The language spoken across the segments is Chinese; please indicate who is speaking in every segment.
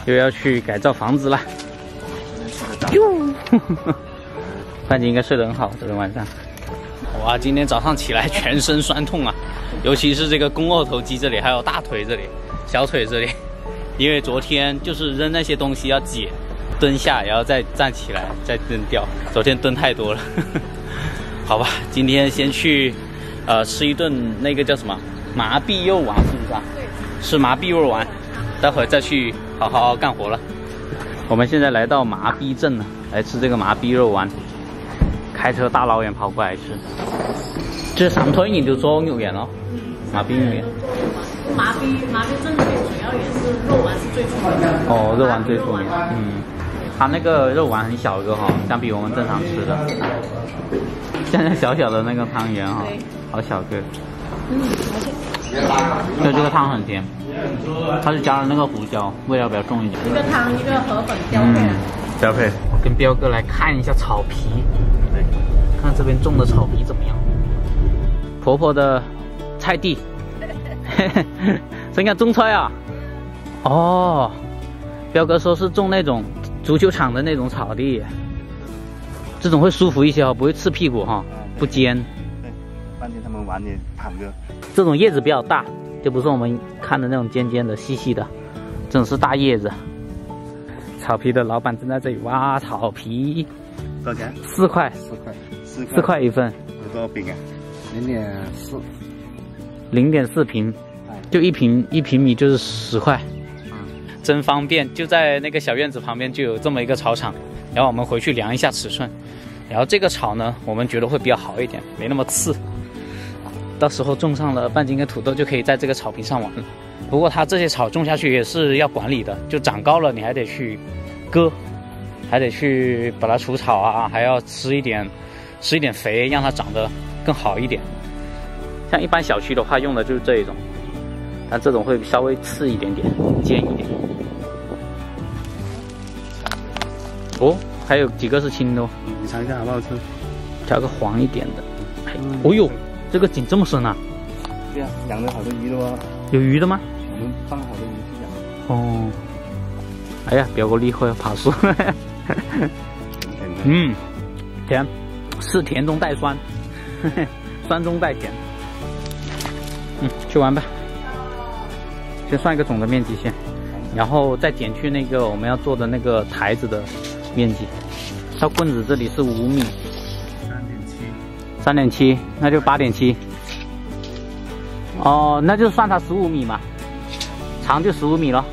Speaker 1: 又要去改造房子了。哟，范姐应该睡得很好，昨天晚上。哇，今天早上起来全身酸痛啊，尤其是这个肱二头肌这里，还有大腿这里、小腿这里，因为昨天就是扔那些东西要解，蹲下，然后再站起来，再扔掉。昨天蹲太多了，好吧，今天先去吃一顿那个叫什么麻痹肉丸，是不是啊？对，吃麻痹肉丸，待会儿再去好好干活了。我们现在来到麻痹镇了，来吃这个麻痹肉丸。開車大老遠跑過來吃，這三推你就做牛丸咯，麻痹牛丸。
Speaker 2: 麻痹鎮最主要也是肉丸是最出名的。
Speaker 1: 哦，肉丸最出名。嗯，它那個肉丸很小一個哈，相比我們正常吃的，現在小小的那個湯圓哈，好小個。
Speaker 2: 嗯，
Speaker 1: 就這個湯很甜，它是加了那個胡椒，味道比較重一點。
Speaker 2: 一個湯一個河粉標配。
Speaker 1: 標配。跟彪哥來看一下草皮。看这边种的草皮怎么样？婆婆的菜地，这应该种菜啊。哦，彪哥说是种那种足球场的那种草地，这种会舒服一些哦，不会刺屁股哈，不尖。
Speaker 3: 对，半天他们玩也躺着。
Speaker 1: 这种叶子比较大，就不是我们看的那种尖尖的、细细的，这种是大叶子。草皮的老板正在这里挖草皮。
Speaker 3: 多少钱
Speaker 1: ？4块。4块一份。
Speaker 3: 有多少饼啊？0.4。
Speaker 1: 0.4平，就一平米就是10块。真方便，就在那个小院子旁边就有这么一个草场，然后我们回去量一下尺寸，然后这个草呢，我们觉得会比较好一点，没那么刺。到时候种上了半斤跟土豆就可以在这个草坪上玩了。不过它这些草种下去也是要管理的，就长高了你还得去割，还得去把它除草啊，还要吃一点肥，让它长得更好一点。像一般小区的话用的就是这一种，但这种会稍微刺一点点，尖一点。哦，还有几个是青的哦，
Speaker 3: 你尝一下好不好吃？
Speaker 1: 挑个黄一点的。哦呦，这个井这么深啊！
Speaker 3: 对啊，养了好多鱼的哦。
Speaker 1: 有鱼的吗？
Speaker 3: 我们放好多鱼去养。
Speaker 1: 哦。哎呀，表哥厉害，爬树。嗯，甜，是甜中带酸，酸中带甜。去玩吧。先算一个总的面积先，然后再减去那个我们要做的那个台子的面积。到棍子这里是5米。3.7，那就8.7。哦，那就算它15米嘛，长就15米了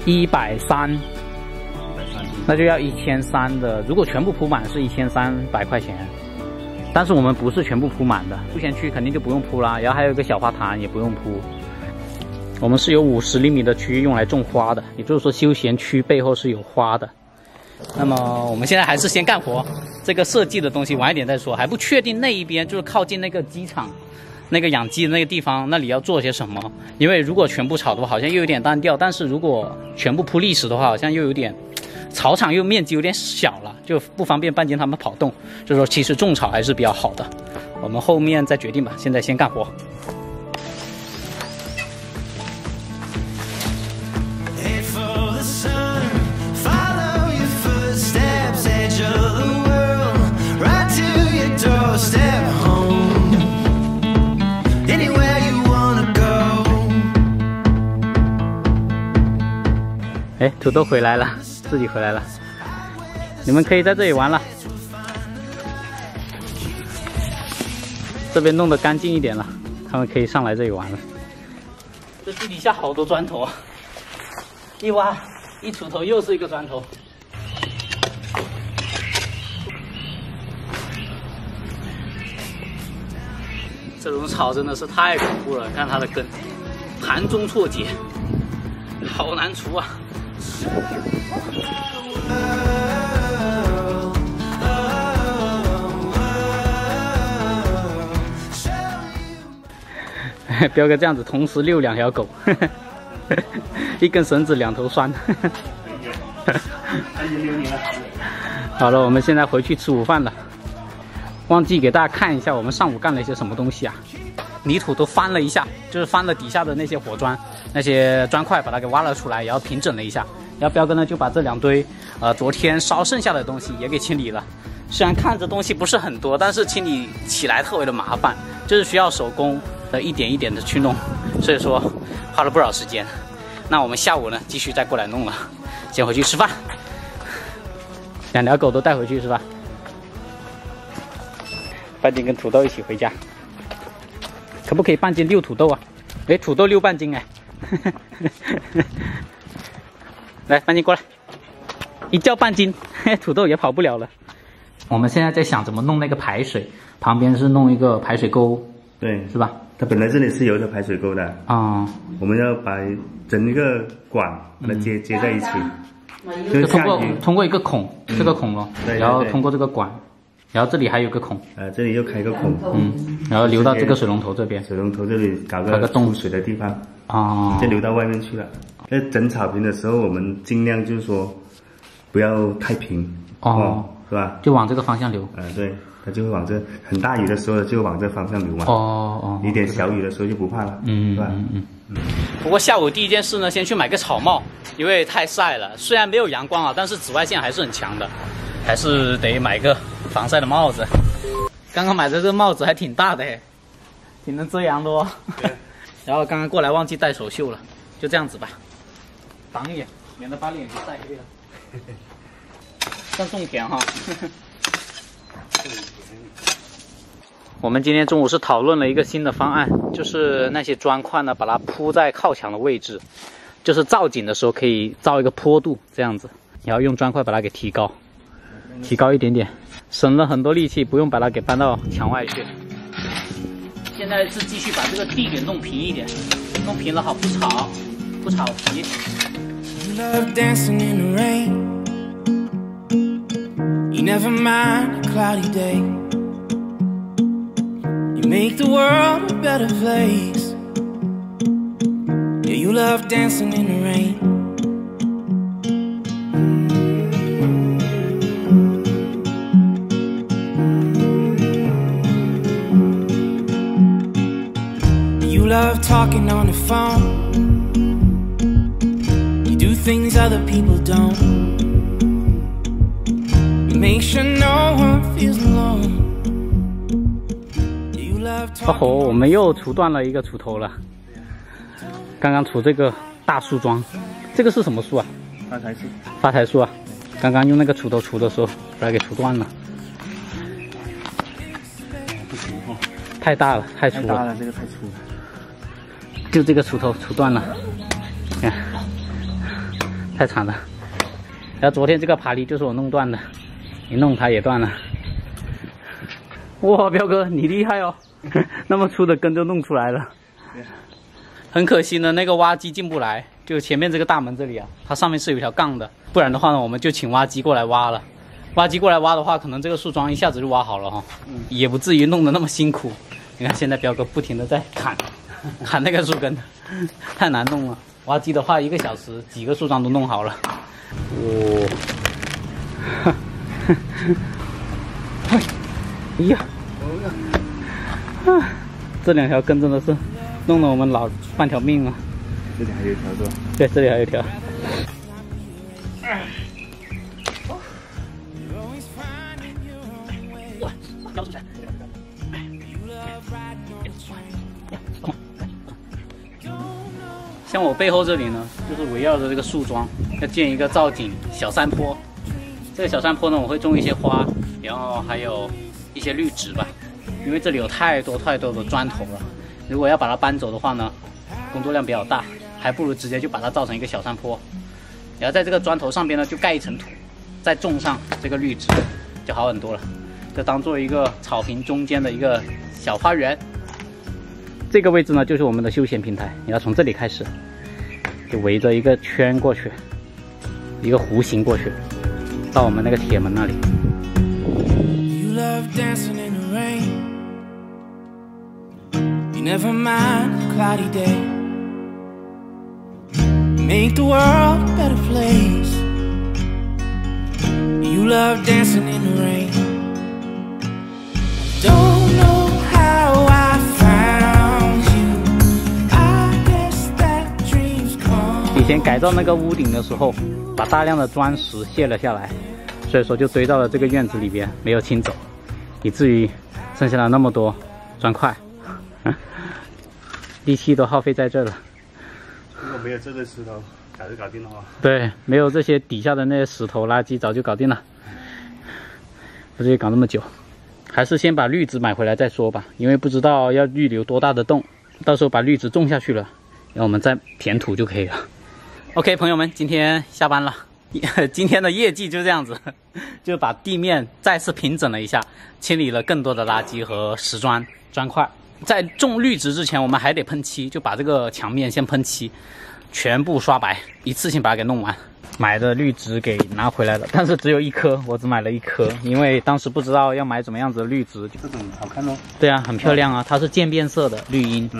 Speaker 1: ，130，那就要1300的。如果全部铺满是1300块钱，但是我们不是全部铺满的，休闲区肯定就不用铺啦，然后还有一个小花坛也不用铺。我们是有50厘米的区域用来种花的，也就是说休闲区背后是有花的。那么我们现在还是先干活，这个设计的东西晚一点再说，还不确定那一边就是靠近那个机场。那个养鸡的那个地方，那里要做些什么？因为如果全部炒的话，好像又有点单调；但是如果全部铺砾石的话，好像又有点草场又面积有点小了，就不方便半斤他们跑动。就是说，其实种草还是比较好的。我们后面再决定吧，现在先干活。哎，土豆回来了，自己回来了。你们可以在这里玩了。这边弄得干净一点了，他们可以上来这里玩了。这地底下好多砖头啊！一挖一锄头又是一个砖头。这种草真的是太恐怖了，看它的根，盘中错节，好难除啊！彪哥这样子同时遛2条狗，一根绳子2头拴。好了，我们现在回去吃午饭了。忘记给大家看一下我们上午干了一些什么东西啊！泥土都翻了一下，就是翻了底下的那些火砖、那些砖块，把它给挖了出来，然后平整了一下，然后彪哥呢就把这2堆昨天烧剩下的东西也给清理了。虽然看着东西不是很多，但是清理起来特别的麻烦，就是需要手工的一点一点的去弄，所以说花了不少时间。那我们下午呢继续再过来弄了，先回去吃饭。2条狗都带回去是吧？半斤跟土豆一起回家，可不可以半斤6土豆啊？哎，土豆6半斤哎。来，半斤过来，一叫半斤，土豆也跑不了了。我们现在在想怎么弄那个排水，旁边是弄一个排水沟，对，是吧？
Speaker 3: 它本来这里是有一个排水沟的啊，我们要把整一个管把它接在一起，
Speaker 1: 就通过一个孔，这个孔哦，然后通过这个管，然后这里还有个孔，
Speaker 3: 这里又开一个孔，
Speaker 1: 然后流到这个水龙头这边，
Speaker 3: 水龙头这里搞个出水的地方，啊，就流到外面去了。在整草坪的时候，我们尽量就是说不要太平哦，是吧？
Speaker 1: 就往这个方向流。
Speaker 3: 对，它就会往这很大雨的时候就往这方向流嘛。哦，一点小雨的时候就不怕了，是吧？
Speaker 1: 不过下午第一件事呢，先去买个草帽，因为太晒了。虽然没有阳光啊，但是紫外线还是很强的，还是得买个防晒的帽子。刚刚买的这个帽子还挺大的哎，挺能遮阳的哦。然后刚刚过来忘记带手袖了，就这样子吧。挡眼，免得把脸给晒黑了。像种田哈。我们今天中午是讨论了一个新的方案，就是那些砖块呢，把它铺在靠墙的位置，就是造景的时候可以造一个坡度这样子，然后用砖块把它给提高一点点，省了很多力气，不用把它给搬到墙外去。现在是继续把这个地给弄平一点，弄平了好不吵皮。
Speaker 4: Love dancing in the rain. You never mind a cloudy day. You make the world a better place. Yeah, you love dancing in the rain. You love talking on the phone. Things other people don't. Make sure no one feels alone. You love talking.
Speaker 1: 哦吼，我们又除断了一个锄头了。刚刚除这个大树桩，这个是什么树啊？
Speaker 3: 发财树。
Speaker 1: 发财树啊！刚刚用那个锄头除的时候，把它给除断了。
Speaker 3: 不行哦，
Speaker 1: 太大了，太粗了。
Speaker 3: 太大了，这个太粗了。
Speaker 1: 就这个锄头除断了，看。太惨了，然后昨天这个爬犁就是我弄断的，一弄它也断了。哇，彪哥你厉害哦，那么粗的根就弄出来了。很可惜呢，那个挖机进不来，就前面这个大门这里啊，它上面是有一条杠的，不然的话呢，我们就请挖机过来挖了。挖机过来挖的话，可能这个树桩一下子就挖好了哈，也不至于弄得那么辛苦。你看现在彪哥不停的在砍那个树根，太难弄了。挖机的话，1个小时几个树桩都弄好了。哦，哎呀，这2条根真的是弄得我们老半条命啊！
Speaker 3: 这里还有一条是吧？
Speaker 1: 对，这里还有一条。哇，交出去！像我背后这里呢，就是围绕着这个树桩，要建一个造景小山坡。这个小山坡呢，我会种一些花，然后还有一些绿植吧。因为这里有太多的砖头了，如果要把它搬走的话呢，工作量比较大，还不如直接就把它造成一个小山坡。然后在这个砖头上边呢，就盖一层土，再种上这个绿植，就好很多了。就当做一个草坪中间的一个小花园。这个位置呢，就是我们的休闲平台，你要从这里开始，就围着一个圈过去，一个弧形过去，到我们那个铁门那里。
Speaker 4: You love dancing in the rain. You never mind a cloudy day. Make the world a better place. You love dancing in the rain. Don't know how I found you. I guess that dreams come.
Speaker 1: 改造那个屋顶的时候，把大量的砖石卸了下来，所以说就堆到了这个院子里边，没有清走，以至于剩下了那么多砖块，力气都耗费在这了。
Speaker 3: 如果没有这个石头，早就搞定了。
Speaker 1: 对，没有这些底下的那些石头垃圾，早就搞定了。不至于搞那么久，还是先把绿植买回来再说吧，因为不知道要预留多大的洞，到时候把绿植种下去了，然后我们再填土就可以了。OK， 朋友们，今天下班了，今天的业绩就这样子，就把地面再次平整了一下，清理了更多的垃圾和石砖块。在种绿植之前，我们还得喷漆，就把这个墙面先喷漆，全部刷白，一次性把它给弄完。买的绿植给拿回来了，但是只有1颗，我只买了1颗，因为当时不知道要买怎么样子的绿植。
Speaker 3: 这种好看哦。
Speaker 1: 对啊，很漂亮啊，它是渐变色的绿荫。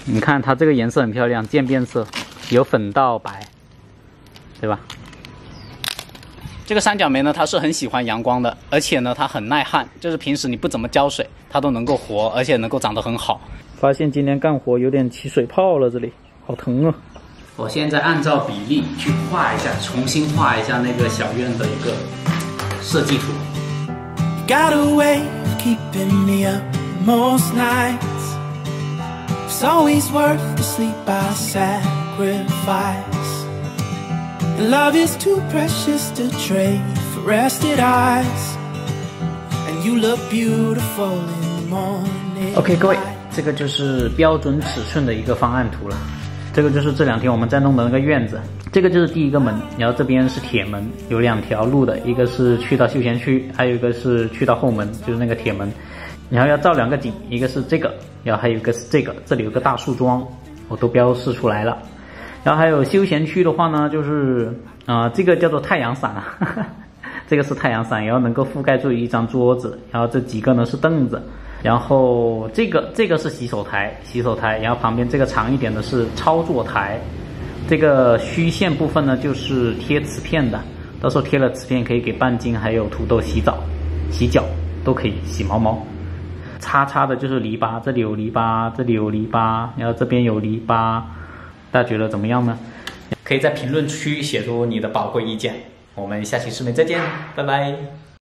Speaker 1: 你看它这个颜色很漂亮，渐变色，由粉到白，对吧？这个三角梅呢，它是很喜欢阳光的，而且呢，它很耐旱，就是平时你不怎么浇水，它都能够活，而且能够长得很好。发现今天干活有点起水泡了，这里好疼啊！我现在按照比例去画一下，重新画一下那个小院的一个设计图。
Speaker 4: Got a way of keeping me up most nights. It's always worth the sleep I sacrifice. And love is too precious to trade for rested eyes. And you look beautiful in the morning.
Speaker 1: OK， 各位，这个就是标准尺寸的一个方案图了。这个就是这2天我们在弄的那个院子，这个就是第1个门，然后这边是铁门，有2条路的，一个是去到休闲区，还有一个是去到后门，就是那个铁门。然后要照2个景，一个是这个，然后还有一个是这个，这里有个大树桩，我都标示出来了。然后还有休闲区的话呢，就是这个叫做太阳伞啊，这个是太阳伞，然后能够覆盖住一张桌子，然后这几个呢是凳子。然后这个是洗手台，然后旁边这个长一点的是操作台，这个虚线部分呢就是贴瓷片的，到时候贴了瓷片可以给半斤还有土豆洗澡、洗脚都可以洗毛毛。叉的就是篱笆，这里有篱笆，这里有篱笆，然后这边有篱笆，大家觉得怎么样呢？可以在评论区写出你的宝贵意见。我们下期视频再见，拜拜。